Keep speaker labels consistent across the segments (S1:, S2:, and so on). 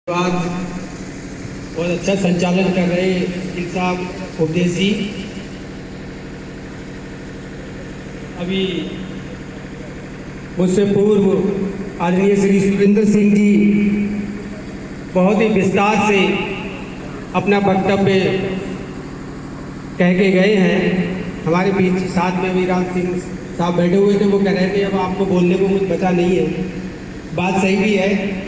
S1: बहुत अच्छा संचालन कर रहे वकील साहब उपदेश जी। अभी मुझसे पूर्व आदरणीय श्री सुरेंद्र सिंह जी बहुत ही विस्तार से अपना वक्तव्य कह के गए हैं। हमारे बीच साथ में अभी राम सिंह साहब बैठे हुए थे, वो कह रहे थे अब आपको बोलने को कुछ बचा नहीं है। बात सही भी है।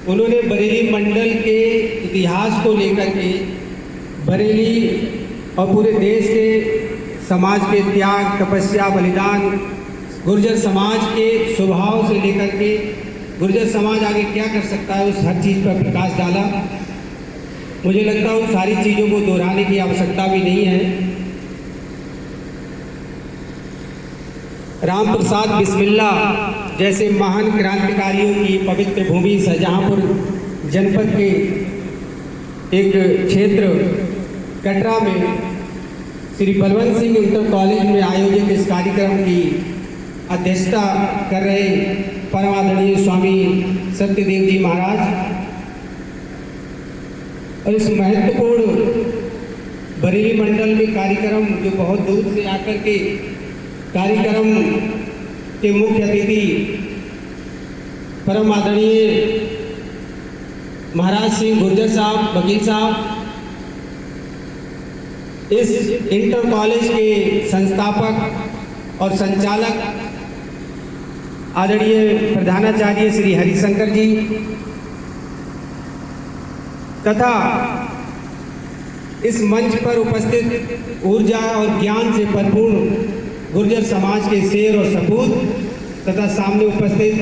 S1: उन्होंने बरेली मंडल के इतिहास को लेकर के, बरेली और पूरे देश के समाज के त्याग, तपस्या, बलिदान, गुर्जर समाज के स्वभाव से लेकर के गुर्जर समाज आगे क्या कर सकता है, उस हर चीज़ पर प्रकाश डाला। मुझे लगता है उन सारी चीज़ों को दोहराने की आवश्यकता भी नहीं है। राम प्रसाद बिस्मिल्लाह जैसे महान क्रांतिकारियों की पवित्र भूमि शाहजहाँपुर जनपद के एक क्षेत्र कटरा में श्री बलवंत सिंह इंटर कॉलेज में आयोजित इस कार्यक्रम की अध्यक्षता कर रहे परम आदरणीय स्वामी सत्यदेव जी महाराज और इस महत्वपूर्ण बरेली मंडल में कार्यक्रम जो बहुत दूर से आकर के कार्यक्रम के मुख्य अतिथि परम आदरणीय महाराज सिंह गुर्जर साहब, वकील साहब, इस इंटर कॉलेज के संस्थापक और संचालक आदरणीय प्रधानाचार्य श्री हरिशंकर जी तथा इस मंच पर उपस्थित ऊर्जा और ज्ञान से भरपूर गुर्जर समाज के शेर और सपूत तथा सामने उपस्थित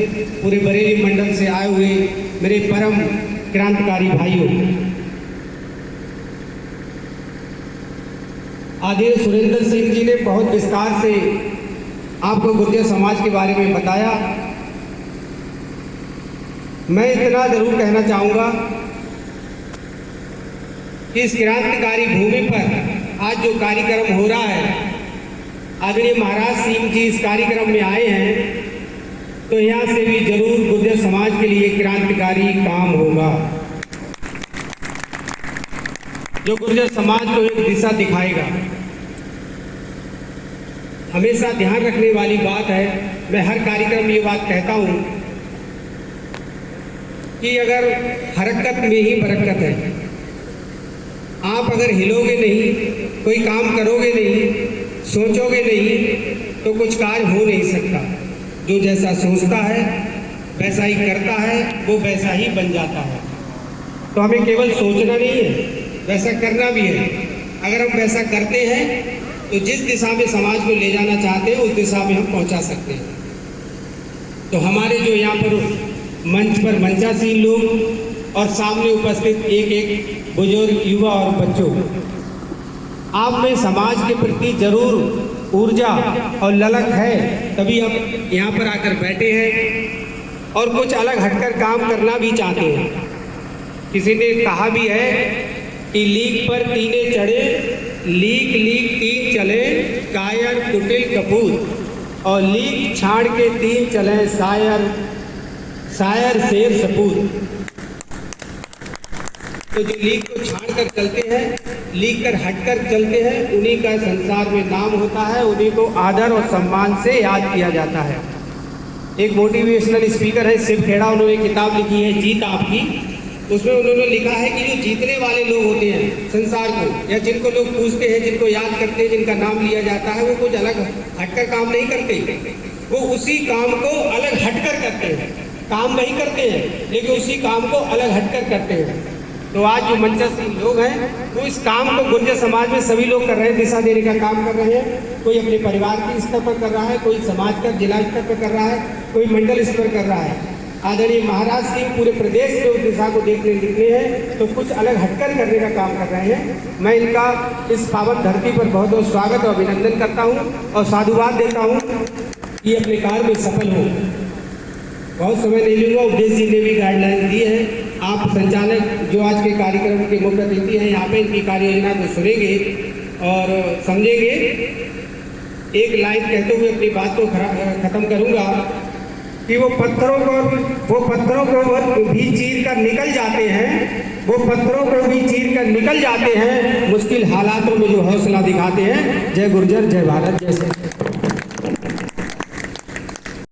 S1: पूरे बरेली मंडल से आए हुए मेरे परम क्रांतिकारी भाइयों, आदरणीय सुरेंद्र सिंह जी ने बहुत विस्तार से आपको गुर्जर समाज के बारे में बताया। मैं इतना जरूर कहना चाहूँगा कि इस क्रांतिकारी भूमि पर आज जो कार्यक्रम हो रहा है, आदरणीय महाराज सिंह जी इस कार्यक्रम में आए हैं तो यहाँ से भी जरूर गुर्जर समाज के लिए क्रांतिकारी काम होगा, जो गुर्जर समाज को एक दिशा दिखाएगा। हमेशा ध्यान रखने वाली बात है, मैं हर कार्यक्रम में ये बात कहता हूँ कि अगर हरकत में ही बरकत है। आप अगर हिलोगे नहीं, कोई काम करोगे नहीं, सोचोगे नहीं तो कुछ कार्य हो नहीं सकता। जो जैसा सोचता है वैसा ही करता है, वो वैसा ही बन जाता है। तो हमें केवल सोचना नहीं है, वैसा करना भी है। अगर हम वैसा करते हैं तो जिस दिशा में समाज को ले जाना चाहते हैं उस दिशा में हम पहुंचा सकते हैं। तो हमारे जो यहाँ पर मंच पर मंचासीन लोग और सामने उपस्थित एक एक बुजुर्ग, युवा और बच्चों, आप में समाज के प्रति जरूर ऊर्जा और ललक है, तभी आप यहाँ पर आकर बैठे हैं और कुछ अलग हटकर काम करना भी चाहते हैं। किसी ने कहा भी है कि लीक पर तीने चढ़े, लीक लीक तीन चले, कायर कुटिल कपूर, और लीक छाड़ के तीन चले, शायर शायर शेर सपूत। तो जो लीक को छाड़ कर चलते हैं, लीक कर हट कर चलते हैं, उन्हीं का संसार में नाम होता है, उन्हीं को आदर और सम्मान से याद किया जाता है। एक मोटिवेशनल स्पीकर है शिव खेड़ा, उन्होंने किताब लिखी है जीत आपकी। उसमें उन्होंने लिखा है कि जो जीतने वाले लोग होते हैं संसार को, या जिनको लोग पूछते हैं, जिनको याद करते हैं, जिनका नाम लिया जाता है, वो कुछ अलग हटकर काम नहीं करते, वो उसी काम को अलग हटकर करते हैं। काम वही करते हैं लेकिन उसी काम को अलग हटकर करते हैं। तो आज जो मंचासीन लोग हैं वो इस काम को गुर्जर समाज में सभी लोग कर रहे हैं, दिशा देने का काम कर रहे हैं। कोई अपने परिवार के स्तर पर कर रहा है, कोई समाज का जिला स्तर पर कर रहा है, कोई मंडल स्तर कर रहा है। आदरणीय महाराज सिंह पूरे प्रदेश में उस दिशा को देखने निकले हैं तो कुछ अलग हटकर करने का काम कर रहे हैं। मैं इनका इस पावन धरती पर बहुत बहुत स्वागत और अभिनंदन करता हूँ और साधुवाद देता हूँ कि अपने कार्य में सफल हो। बहुत समय नहीं लूँगा, उपदेश जी ने भी गाइडलाइन दी है। आप संचालक जो आज के कार्यक्रम के मुख्य अतिथि हैं, यहाँ पे इनकी कार्य योजना को सुनेंगे और समझेंगे। एक लाइन कहते हुए अपनी बात को खत्म करूँगा कि वो पत्थरों को भी चीर कर निकल जाते हैं वो पत्थरों को भी चीर कर निकल जाते हैं, मुश्किल हालातों में जो हौसला दिखाते हैं। जय गुर्जर, जय भारत, जय सर।